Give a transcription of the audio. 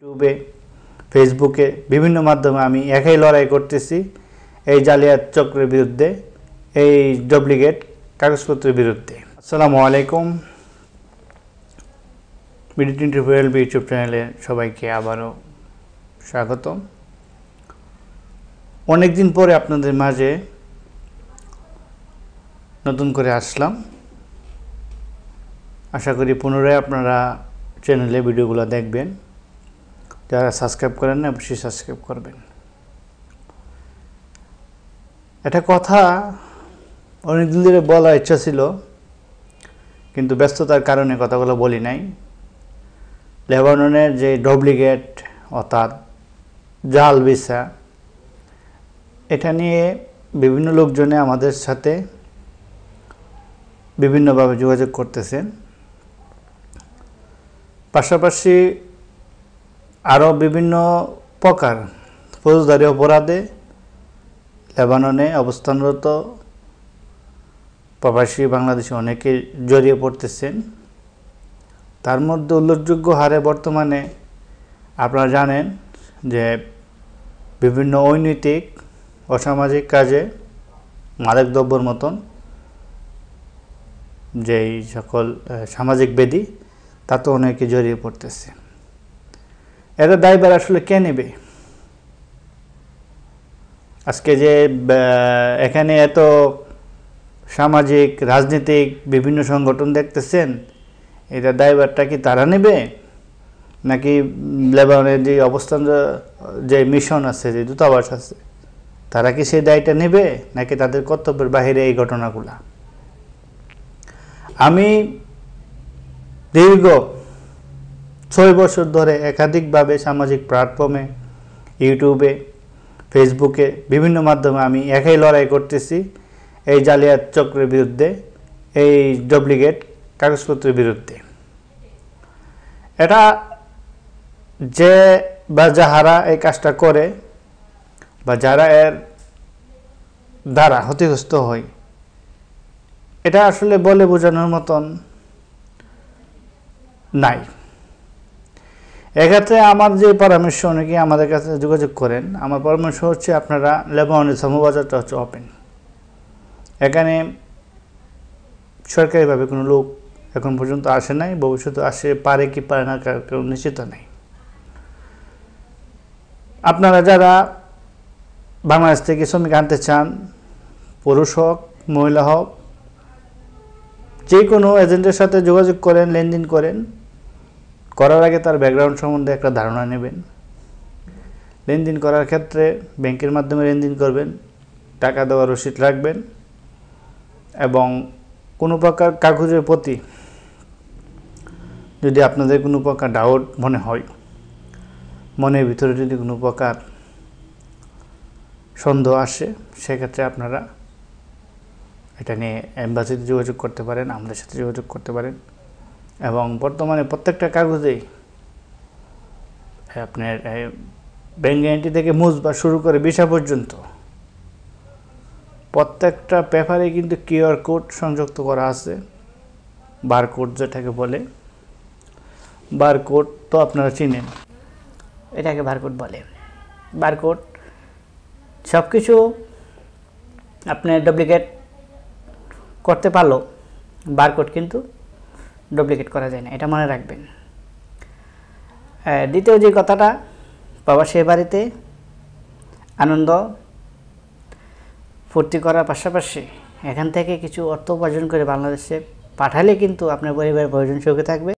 ইউটিউবে ফেসবুকে বিভিন্ন মাধ্যমে আমি একাই লড়াই করতেছি এই জালিয়াত চক্রের বিরুদ্ধে, এই ডুপ্লিকেট কাগজপত্রের বিরুদ্ধে। আসসালামু আলাইকুম, বিডি24 ইউটিউব চ্যানেলে সবাইকে আবারও স্বাগতম। অনেকদিন পরে আপনাদের মাঝে নতুন করে আসলাম। আশা করি পুনরায় আপনারা চ্যানেলে ভিডিওগুলো দেখবেন। যারা সাবস্ক্রাইব করেন না অবশ্যই সাবস্ক্রাইব করবেন। একটা কথা অনেকদিন ধরে বলার ইচ্ছা ছিল, কিন্তু ব্যস্ততার কারণে কথাগুলো বলি নাই। লেবাননের যে ডুপ্লিকেট অর্থাৎ জাল ভিসা, এটা নিয়ে বিভিন্ন লোকজনে আমাদের সাথে বিভিন্নভাবে যোগাযোগ করতেছেন। পাশাপাশি আরও বিভিন্ন প্রকার ফৌজদারি অপরাধে লেবাননে অবস্থানরত প্রবাসী বাংলাদেশি অনেকে জড়িয়ে পড়তেছেন। তার মধ্যে উল্লেখযোগ্য হারে বর্তমানে আপনারা জানেন যে বিভিন্ন অনৈতিক অসামাজিক কাজে মাদকদ্রব্যের মতন যেই সকল সামাজিক ব্যাধি, তাতে অনেকে জড়িয়ে পড়তেছে। এর দায়ভার আসলে কে নেবে? আজকে যে এখানে এত সামাজিক রাজনৈতিক বিভিন্ন সংগঠন দেখতেছেন, এটা দায়ভারটা কি তারা নেবে, নাকি লেবাননের যে অবস্থান যে মিশন আছে, যে দূতাবাস আছে, তারা কি সেই দায়টা নেবে, নাকি তাদের কর্তব্যের বাহিরে এই ঘটনাগুলা? আমি দীর্ঘ 6 বছর ধরে একাধিকভাবে সামাজিক প্ল্যাটফর্মে, ইউটিউবে, ফেসবুকে বিভিন্ন মাধ্যমে আমি একাই লড়াই করতেছি এই জালিয়াত চক্রের বিরুদ্ধে, এই ডুপ্লিকেট কাগজপত্রের বিরুদ্ধে। এটা যে বা যাহারা এই কাজটা করে বা যারা এর দ্বারা ক্ষতিগ্রস্ত হয়, এটা আসলে বলে বোঝানোর মতন নাই। এক্ষেত্রে আমার যে পরামর্শ, অনেকে আমাদের কাছে যোগাযোগ করেন, আমার পরামর্শ হচ্ছে আপনারা লেবাননের শ্রমবাজারটা হচ্ছে ওপেন। এখানে সরকারিভাবে কোনো লোক এখন পর্যন্ত আসে নাই, ভবিষ্যতে আসে পারে কি পারে না কেউ নিশ্চিত নেই। আপনারা যারা বাংলাদেশ থেকে শ্রমিক আনতে চান, পুরুষ হোক মহিলা হোক, যে কোনো এজেন্টের সাথে যোগাযোগ করেন, লেনদেন করেন। করার আগে তার ব্যাকগ্রাউন্ড সম্বন্ধে একটা ধারণা নেবেন। লেনদেন করার ক্ষেত্রে ব্যাংকের মাধ্যমে লেনদেন করবেন, টাকা দেওয়ার রসিদ রাখবেন, এবং কোনো প্রকার কাগজের প্রতি যদি আপনাদের কোনো প্রকার ডাউট মনে হয়, মনের ভিতরে যদি কোনো প্রকার সন্দেহ আসে, সেক্ষেত্রে আপনারা এটা নিয়ে এম্বাসিতে যোগাযোগ করতে পারেন, আমাদের সাথে যোগাযোগ করতে পারেন। এবং বর্তমানে প্রত্যেকটা কাগজেই আপনার ব্যাংক গ্যারান্টি থেকে মুজবা শুরু করে ভিসা পর্যন্ত প্রত্যেকটা পেপারে কিন্তু কিউআর কোড সংযুক্ত করা আছে। বারকোড যেটাকে বলে, বারকোড তো আপনারা চিনেন, এটাকে বারকোড বলে। বারকোড সব কিছু আপনার ডুপ্লিকেট করতে পারলো, বারকোড কিন্তু ডুপ্লিকেট করা যায় না, এটা মনে রাখবেন। দ্বিতীয় যে কথাটা, প্রবাসী বাড়িতে আনন্দ ফুর্তি করার পাশাপাশি এখান থেকে কিছু অর্থ উপার্জন করে বাংলাদেশে পাঠালে কিন্তু আপনার পরিবারের প্রয়োজন সুখে থাকবে।